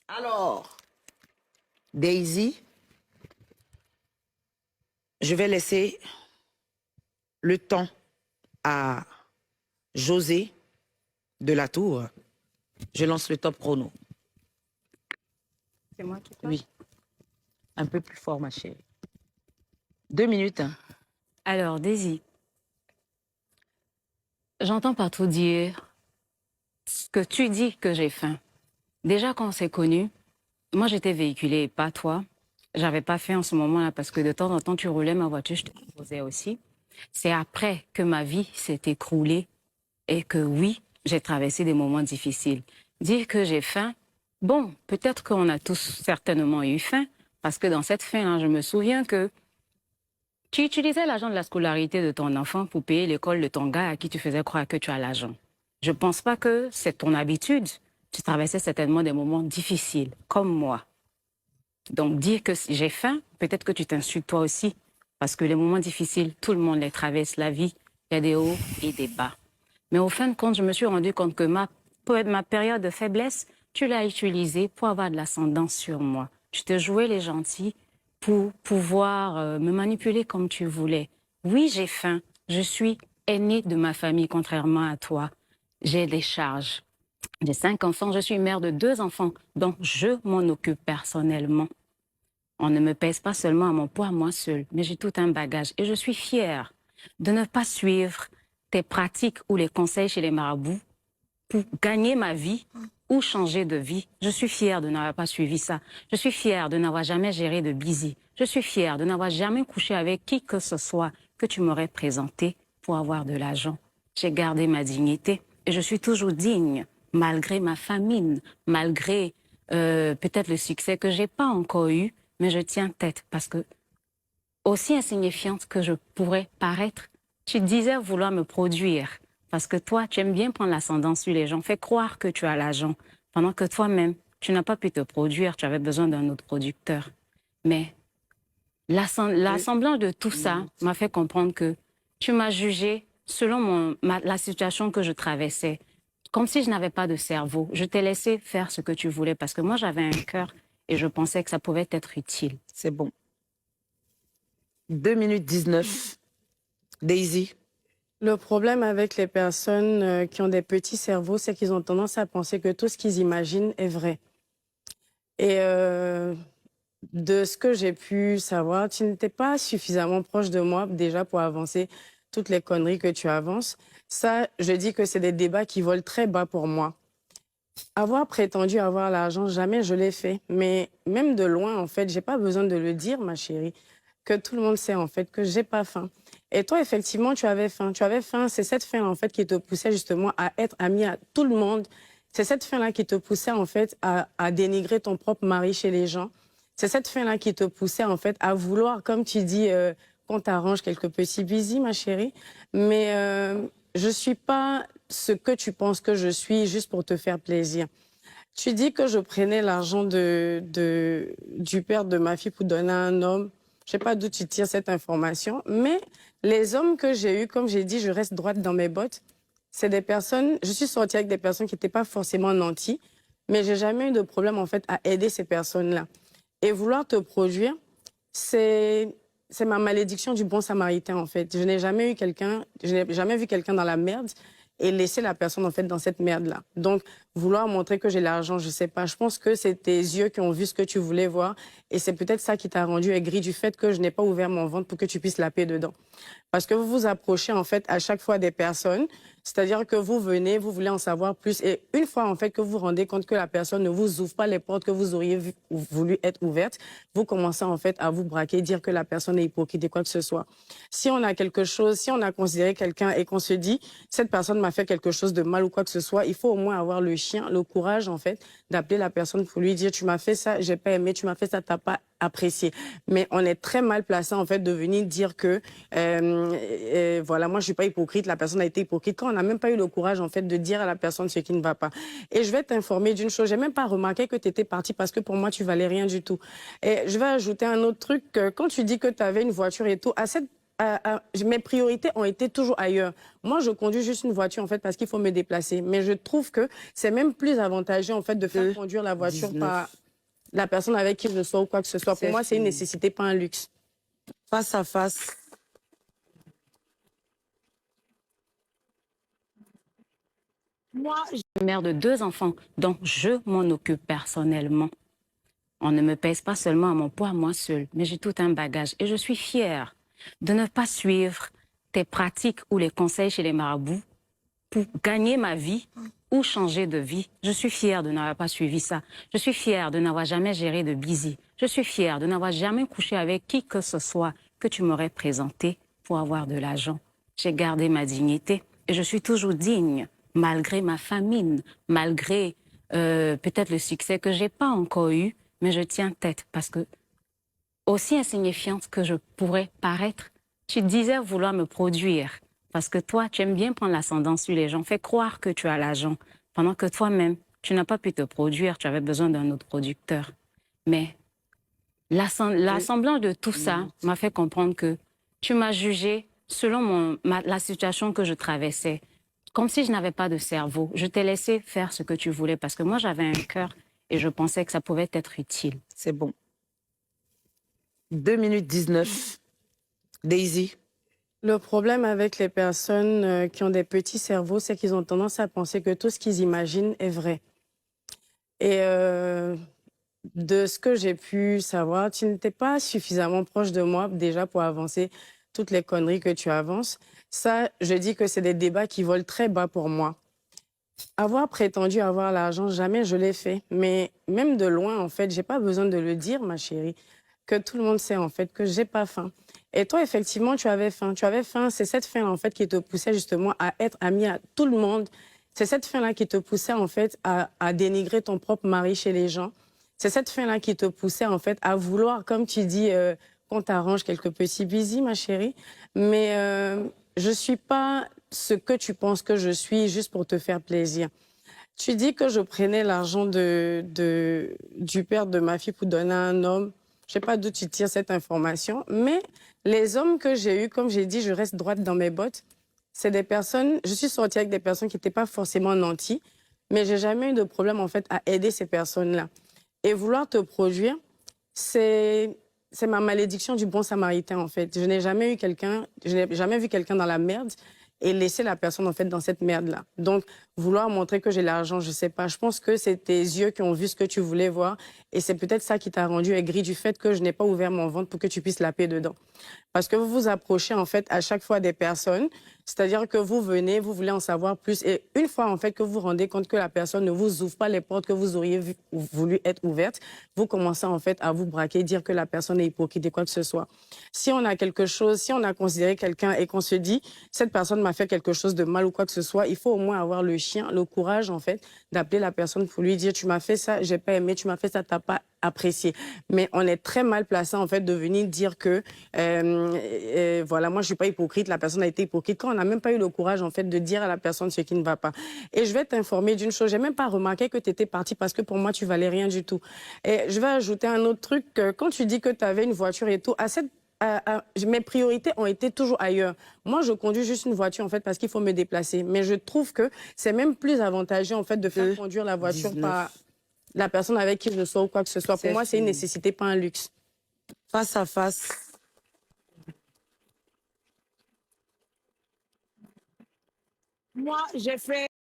Alors, Daisy, je vais laisser le temps à José de la Tour. Je lance le top chrono. C'est moi qui parle. Oui. Un peu plus fort, ma chérie. 2 minutes. Hein. Alors, Daisy, j'entends partout dire ce que tu dis que j'ai faim. Déjà, quand on s'est connus, moi, j'étais véhiculée et pas toi. J'avais pas faim en ce moment-là parce que de temps en temps, tu roulais ma voiture, je te proposais aussi. C'est après que ma vie s'est écroulée et que oui, j'ai traversé des moments difficiles. Dire que j'ai faim, bon, peut-être qu'on a tous certainement eu faim parce que dans cette faim-là, je me souviens que tu utilisais l'argent de la scolarité de ton enfant pour payer l'école de ton gars à qui tu faisais croire que tu as l'argent. Je ne pense pas que c'est ton habitude. Tu traversais certainement des moments difficiles, comme moi. Donc, dire que j'ai faim, peut-être que tu t'insultes toi aussi. Parce que les moments difficiles, tout le monde les traverse. La vie, il y a des hauts et des bas. Mais au fin de compte, je me suis rendu compte que ma période de faiblesse, tu l'as utilisée pour avoir de l'ascendance sur moi. Tu te jouais les gentils pour pouvoir me manipuler comme tu voulais. Oui, j'ai faim. Je suis aînée de ma famille, contrairement à toi. J'ai des charges. J'ai 5 enfants. Je suis mère de 2 enfants, donc je m'en occupe personnellement. On ne me pèse pas seulement à mon poids, moi seule, mais j'ai tout un bagage. Et je suis fière de ne pas suivre tes pratiques ou les conseils chez les marabouts pour gagner ma vie ou changer de vie. Je suis fière de n'avoir pas suivi ça. Je suis fière de n'avoir jamais géré de busy. Je suis fière de n'avoir jamais couché avec qui que ce soit que tu m'aurais présenté pour avoir de l'argent. J'ai gardé ma dignité et je suis toujours digne, malgré ma famine, malgré peut-être le succès que j'ai pas encore eu, mais je tiens tête parce que, aussi insignifiante que je pourrais paraître, tu disais vouloir me produire. Parce que toi, tu aimes bien prendre l'ascendant sur les gens. Fais croire que tu as l'argent. Pendant que toi-même, tu n'as pas pu te produire. Tu avais besoin d'un autre producteur. Mais l'assemblage de tout ça m'a fait comprendre que tu m'as jugé selon la situation que je traversais. Comme si je n'avais pas de cerveau. Je t'ai laissé faire ce que tu voulais parce que moi, j'avais un cœur et je pensais que ça pouvait être utile. C'est bon. 2 minutes 19. Daisy. Le problème avec les personnes qui ont des petits cerveaux, c'est qu'ils ont tendance à penser que tout ce qu'ils imaginent est vrai. Et de ce que j'ai pu savoir, tu n'étais pas suffisamment proche de moi déjà pour avancer toutes les conneries que tu avances. Ça, je dis que c'est des débats qui volent très bas pour moi. Avoir prétendu avoir l'argent, jamais je l'ai fait. Mais même de loin, en fait, j'ai pas besoin de le dire, ma chérie, que tout le monde sait, en fait, que j'ai pas faim. Et toi, effectivement, tu avais faim. Tu avais faim. C'est cette faim, en fait, qui te poussait justement à être ami à tout le monde. C'est cette faim-là qui te poussait, en fait, à dénigrer ton propre mari chez les gens. C'est cette faim-là qui te poussait, en fait, à vouloir, comme tu dis, qu'on t'arrange quelques petits bisous, ma chérie. Mais je suis pas ce que tu penses que je suis juste pour te faire plaisir. Tu dis que je prenais l'argent du père de ma fille pour donner à un homme. Je sais pas d'où tu tires cette information, mais les hommes que j'ai eus, comme j'ai dit, je reste droite dans mes bottes. C'est des personnes, je suis sortie avec des personnes qui n'étaient pas forcément nantis, mais j'ai jamais eu de problème, en fait, à aider ces personnes-là. Et vouloir te produire, c'est ma malédiction du bon samaritain, en fait. Je n'ai jamais vu quelqu'un dans la merde et laisser la personne, en fait, dans cette merde-là. Donc, vouloir montrer que j'ai l'argent, je sais pas. Je pense que c'est tes yeux qui ont vu ce que tu voulais voir et c'est peut-être ça qui t'a rendu aigri du fait que je n'ai pas ouvert mon ventre pour que tu puisses laper dedans. Parce que vous vous approchez, en fait, à chaque fois des personnes, c'est-à-dire que vous venez, vous voulez en savoir plus et une fois, en fait, que vous vous rendez compte que la personne ne vous ouvre pas les portes que vous auriez voulu être ouvertes, vous commencez, en fait, à vous braquer, dire que la personne est hypocrite et quoi que ce soit. Si on a quelque chose, si on a considéré quelqu'un et qu'on se dit, cette personne m'a fait quelque chose de mal ou quoi que ce soit, il faut au moins avoir le chien, le courage, en fait, d'appeler la personne pour lui dire, tu m'as fait ça, j'ai pas aimé, tu m'as fait ça, t'as pas apprécié. Mais on est très mal placé, en fait, de venir dire que, voilà, moi, je suis pas hypocrite, la personne a été hypocrite, quand on n'a même pas eu le courage, en fait, de dire à la personne ce qui ne va pas. Et je vais t'informer d'une chose, j'ai même pas remarqué que tu étais partie parce que pour moi, tu valais rien du tout. Et je vais ajouter un autre truc, quand tu dis que tu avais une voiture et tout, à cette mes priorités ont été toujours ailleurs. Moi, je conduis juste une voiture, en fait, parce qu'il faut me déplacer. Mais je trouve que c'est même plus avantageux, en fait, de faire conduire la voiture 19. par la personne avec qui je sois ou quoi que ce soit. Pour C'est moi, c'est une fini. nécessité, pas un luxe. Face à face. Moi, je suis mère de 2 enfants, donc je m'en occupe personnellement. On ne me pèse pas seulement à mon poids, moi seule, mais j'ai tout un bagage. Et je suis fière de ne pas suivre tes pratiques ou les conseils chez les marabouts pour gagner ma vie ou changer de vie. Je suis fière de n'avoir pas suivi ça. Je suis fière de n'avoir jamais géré de busy. Je suis fière de n'avoir jamais couché avec qui que ce soit que tu m'aurais présenté pour avoir de l'argent. J'ai gardé ma dignité et je suis toujours digne, malgré ma famine, malgré peut-être le succès que j'ai pas encore eu, mais je tiens tête parce que, aussi insignifiante que je pourrais paraître, tu disais vouloir me produire. Parce que toi, tu aimes bien prendre l'ascendant sur les gens. Fais croire que tu as l'argent. Pendant que toi-même, tu n'as pas pu te produire. Tu avais besoin d'un autre producteur. Mais l'assemblage de tout ça m'a fait comprendre que tu m'as jugé selon la situation que je traversais. Comme si je n'avais pas de cerveau. Je t'ai laissé faire ce que tu voulais parce que moi, j'avais un cœur et je pensais que ça pouvait être utile. C'est bon. 2 minutes 19. Daisy. Le problème avec les personnes qui ont des petits cerveaux, c'est qu'ils ont tendance à penser que tout ce qu'ils imaginent est vrai. Et de ce que j'ai pu savoir, tu n'étais pas suffisamment proche de moi déjà pour avancer toutes les conneries que tu avances. Ça, je dis que c'est des débats qui volent très bas pour moi. Avoir prétendu avoir l'argent, jamais je l'ai fait. Mais même de loin, en fait, j'ai pas besoin de le dire, ma chérie, que tout le monde sait, en fait, que j'ai pas faim. Et toi, effectivement, tu avais faim. Tu avais faim. C'est cette faim, en fait, qui te poussait justement à être ami à tout le monde. C'est cette faim-là qui te poussait, en fait, à dénigrer ton propre mari chez les gens. C'est cette faim-là qui te poussait, en fait, à vouloir, comme tu dis, qu'on t'arrange quelques petits bisous, ma chérie. Mais je suis pas ce que tu penses que je suis juste pour te faire plaisir. Tu dis que je prenais l'argent du père de ma fille pour donner à un homme. Je sais pas d'où tu tires cette information, mais les hommes que j'ai eus, comme j'ai dit, je reste droite dans mes bottes. C'est des personnes, je suis sortie avec des personnes qui n'étaient pas forcément nantis, mais j'ai jamais eu de problème en fait à aider ces personnes-là. Et vouloir te produire, c'est ma malédiction du bon samaritain en fait. Je n'ai jamais vu quelqu'un dans la merde et laisser la personne en fait dans cette merde là. Donc vouloir montrer que j'ai l'argent, je sais pas, je pense que c'est tes yeux qui ont vu ce que tu voulais voir et c'est peut-être ça qui t'a rendu aigri du fait que je n'ai pas ouvert mon ventre pour que tu puisses laper dedans. Parce que vous vous approchez en fait à chaque fois des personnes, c'est-à-dire que vous venez, vous voulez en savoir plus et une fois en fait que vous vous rendez compte que la personne ne vous ouvre pas les portes que vous auriez voulu être ouvertes, vous commencez en fait à vous braquer, dire que la personne est hypocrite et quoi que ce soit. Si on a quelque chose, si on a considéré quelqu'un et qu'on se dit cette personne m'a fait quelque chose de mal ou quoi que ce soit, il faut au moins avoir le courage en fait d'appeler la personne pour lui dire tu m'as fait ça, j'ai pas aimé, tu m'as fait ça, t'as pas apprécié. Mais on est très mal placé en fait de venir dire que voilà, moi je suis pas hypocrite, la personne a été hypocrite quand on n'a même pas eu le courage en fait de dire à la personne ce qui ne va pas. Et je vais t'informer d'une chose, j'ai même pas remarqué que tu étais partie parce que pour moi tu valais rien du tout. Et je vais ajouter un autre truc, quand tu dis que tu avais une voiture et tout, mes priorités ont été toujours ailleurs. Moi, je conduis juste une voiture en fait parce qu'il faut me déplacer. Mais je trouve que c'est même plus avantageux en fait de faire conduire la voiture 19. par la personne avec qui je sois ou quoi que ce soit. Pour moi, c'est une fini. nécessité, pas un luxe. Face à face. Moi, j'ai fait